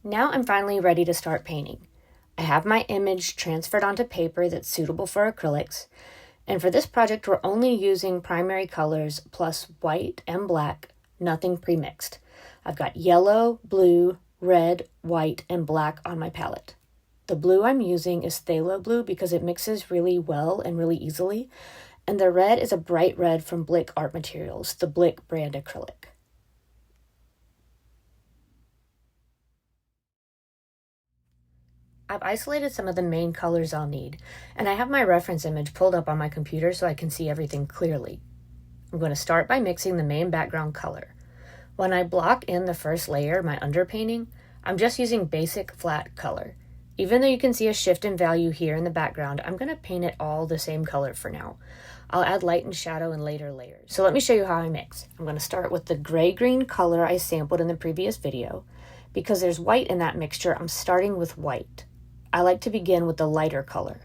Now I'm finally ready to start painting. I have my image transferred onto paper that's suitable for acrylics, and for this project we're only using primary colors plus white and black, nothing pre-mixed. I've got yellow, blue, red, white, and black on my palette. The blue I'm using is phthalo blue because it mixes really well and really easily, and the red is a bright red from Blick Art Materials, the Blick brand acrylic. I've isolated some of the main colors I'll need, and I have my reference image pulled up on my computer so I can see everything clearly. I'm going to start by mixing the main background color. When I block in the first layer, my underpainting, I'm just using basic flat color. Even though you can see a shift in value here in the background, I'm going to paint it all the same color for now. I'll add light and shadow in later layers. So let me show you how I mix. I'm going to start with the gray-green color I sampled in the previous video. Because there's white in that mixture, I'm starting with white. I like to begin with the lighter color.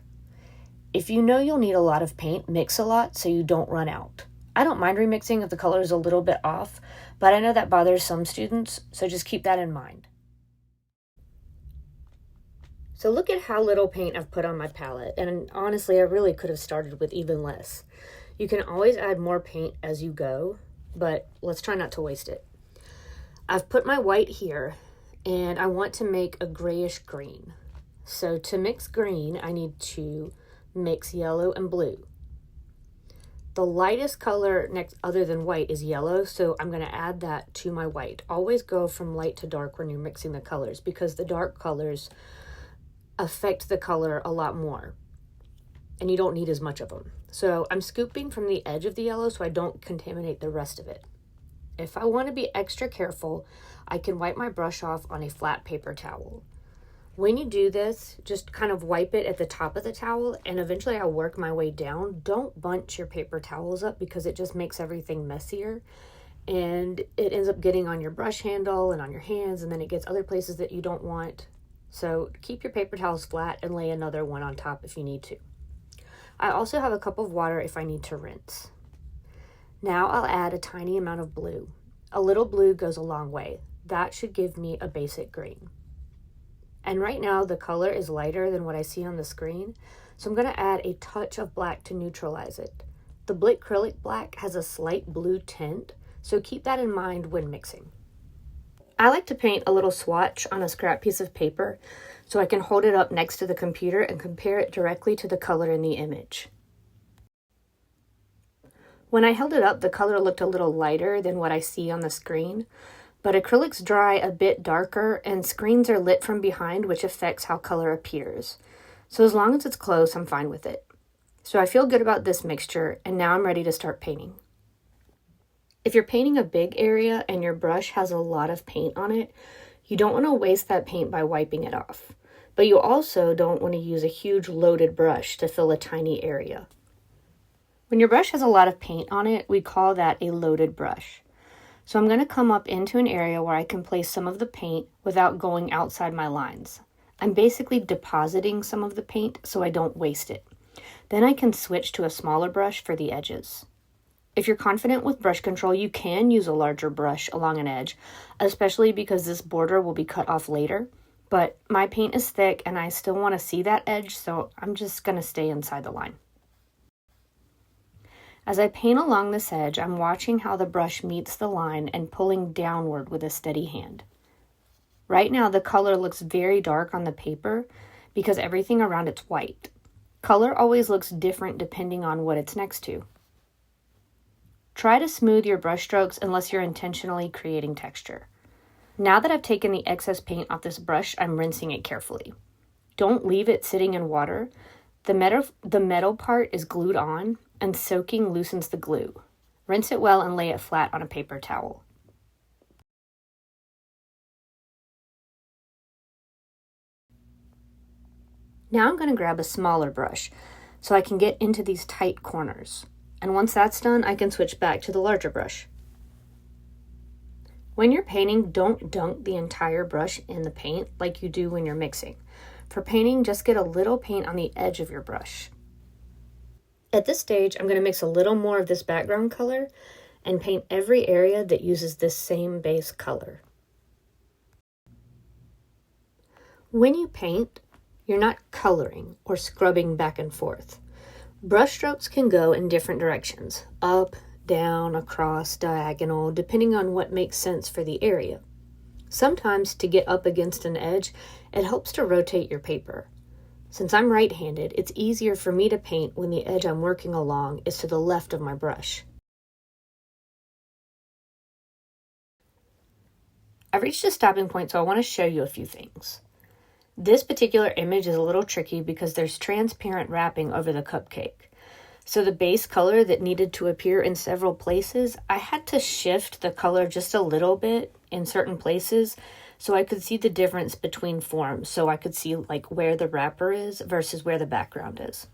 If you know you'll need a lot of paint, mix a lot so you don't run out. I don't mind remixing if the color is a little bit off, but I know that bothers some students, so just keep that in mind. So look at how little paint I've put on my palette, and honestly, I really could have started with even less. You can always add more paint as you go, but let's try not to waste it. I've put my white here, and I want to make a grayish green. So to mix green, I need to mix yellow and blue. The lightest color next other than white is yellow, so I'm going to add that to my white. Always go from light to dark when you're mixing the colors because the dark colors affect the color a lot more and you don't need as much of them. So I'm scooping from the edge of the yellow so I don't contaminate the rest of it. If I want to be extra careful, I can wipe my brush off on a flat paper towel. When you do this, just kind of wipe it at the top of the towel and eventually I'll work my way down. Don't bunch your paper towels up because it just makes everything messier and it ends up getting on your brush handle and on your hands and then it gets other places that you don't want. So keep your paper towels flat and lay another one on top if you need to. I also have a cup of water if I need to rinse. Now I'll add a tiny amount of blue. A little blue goes a long way. That should give me a basic green. And right now the color is lighter than what I see on the screen, so I'm going to add a touch of black to neutralize it. The Blick Acrylic Black has a slight blue tint, so keep that in mind when mixing. I like to paint a little swatch on a scrap piece of paper so I can hold it up next to the computer and compare it directly to the color in the image. When I held it up, the color looked a little lighter than what I see on the screen. But acrylics dry a bit darker and screens are lit from behind, which affects how color appears. So as long as it's close, I'm fine with it. So I feel good about this mixture and now I'm ready to start painting. If you're painting a big area and your brush has a lot of paint on it, you don't want to waste that paint by wiping it off. But you also don't want to use a huge loaded brush to fill a tiny area. When your brush has a lot of paint on it, we call that a loaded brush. So I'm going to come up into an area where I can place some of the paint without going outside my lines. I'm basically depositing some of the paint so I don't waste it. Then I can switch to a smaller brush for the edges. If you're confident with brush control, you can use a larger brush along an edge, especially because this border will be cut off later. But my paint is thick and I still want to see that edge, so I'm just going to stay inside the line. As I paint along this edge, I'm watching how the brush meets the line and pulling downward with a steady hand. Right now, the color looks very dark on the paper because everything around it's white. Color always looks different depending on what it's next to. Try to smooth your brush strokes unless you're intentionally creating texture. Now that I've taken the excess paint off this brush, I'm rinsing it carefully. Don't leave it sitting in water. The metal part is glued on, and soaking loosens the glue. Rinse it well and lay it flat on a paper towel. Now I'm going to grab a smaller brush so I can get into these tight corners. And once that's done, I can switch back to the larger brush. When you're painting, don't dunk the entire brush in the paint like you do when you're mixing. For painting, just get a little paint on the edge of your brush. At this stage, I'm going to mix a little more of this background color and paint every area that uses this same base color. When you paint, you're not coloring or scrubbing back and forth. Brush strokes can go in different directions, up, down, across, diagonal, depending on what makes sense for the area. Sometimes to get up against an edge, it helps to rotate your paper. Since I'm right-handed, it's easier for me to paint when the edge I'm working along is to the left of my brush. I've reached a stopping point, so I want to show you a few things. This particular image is a little tricky because there's transparent wrapping over the cupcake. So the base color that needed to appear in several places, I had to shift the color just a little bit in certain places so I could see the difference between forms, so I could see like where the wrapper is versus where the background is.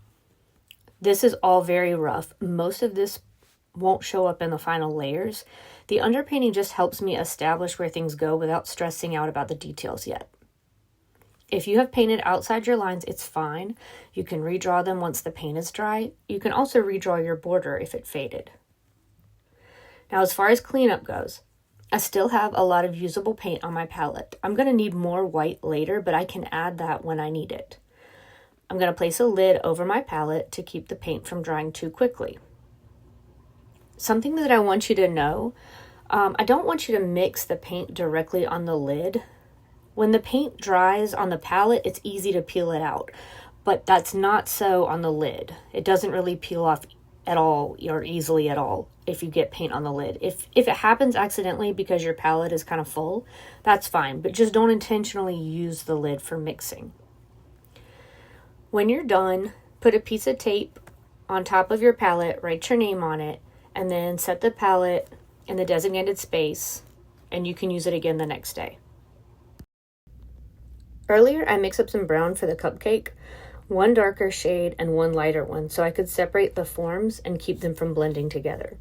This is all very rough. Most of this won't show up in the final layers. The underpainting just helps me establish where things go without stressing out about the details yet. If you have painted outside your lines, it's fine. You can redraw them once the paint is dry. You can also redraw your border if it faded. Now, as far as cleanup goes, I still have a lot of usable paint on my palette. I'm going to need more white later, but I can add that when I need it. I'm going to place a lid over my palette to keep the paint from drying too quickly. Something that I want you to know, I don't want you to mix the paint directly on the lid. When the paint dries on the palette, it's easy to peel it out, but that's not so on the lid. It doesn't really peel off at all or easily at all if you get paint on the lid. If it happens accidentally because your palette is kind of full, that's fine, but just don't intentionally use the lid for mixing. When you're done, put a piece of tape on top of your palette, write your name on it, and then set the palette in the designated space, and you can use it again the next day. Earlier, I mixed up some brown for the cupcake, one darker shade and one lighter one, so I could separate the forms and keep them from blending together.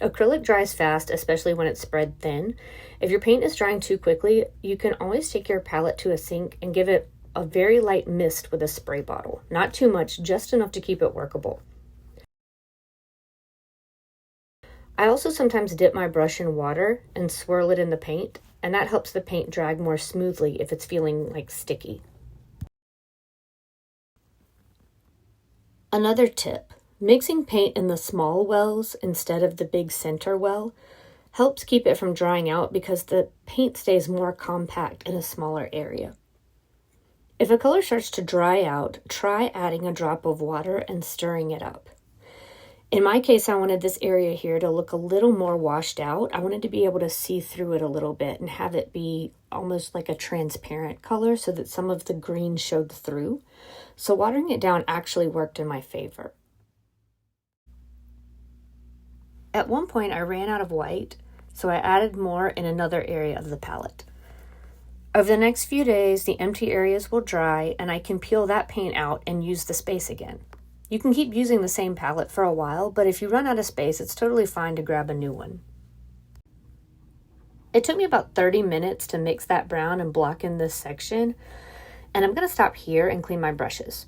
Acrylic dries fast, especially when it's spread thin. If your paint is drying too quickly, you can always take your palette to a sink and give it a very light mist with a spray bottle. Not too much, just enough to keep it workable. I also sometimes dip my brush in water and swirl it in the paint, and that helps the paint drag more smoothly if it's feeling like sticky. Another tip, mixing paint in the small wells instead of the big center well helps keep it from drying out because the paint stays more compact in a smaller area. If a color starts to dry out, try adding a drop of water and stirring it up. In my case, I wanted this area here to look a little more washed out. I wanted to be able to see through it a little bit and have it be almost like a transparent color so that some of the green showed through. So watering it down actually worked in my favor. At one point, I ran out of white, so I added more in another area of the palette. Over the next few days, the empty areas will dry and I can peel that paint out and use the space again. You can keep using the same palette for a while, but if you run out of space, it's totally fine to grab a new one. It took me about 30 minutes to mix that brown and block in this section, and I'm going to stop here and clean my brushes.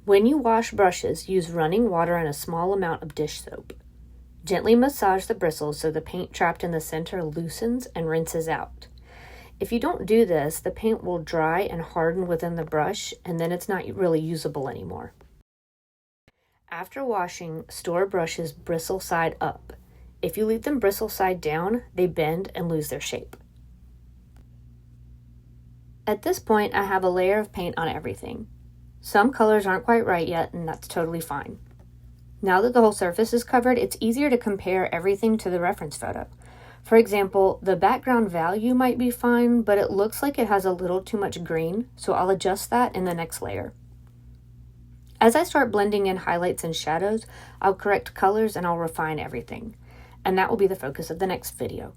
When you wash brushes, use running water and a small amount of dish soap. Gently massage the bristles so the paint trapped in the center loosens and rinses out. If you don't do this, the paint will dry and harden within the brush, and then it's not really usable anymore. After washing, store brushes bristle side up. If you leave them bristle side down, they bend and lose their shape. At this point, I have a layer of paint on everything. Some colors aren't quite right yet, and that's totally fine. Now that the whole surface is covered, it's easier to compare everything to the reference photo. For example, the background value might be fine, but it looks like it has a little too much green, so I'll adjust that in the next layer. As I start blending in highlights and shadows, I'll correct colors and I'll refine everything. And that will be the focus of the next video.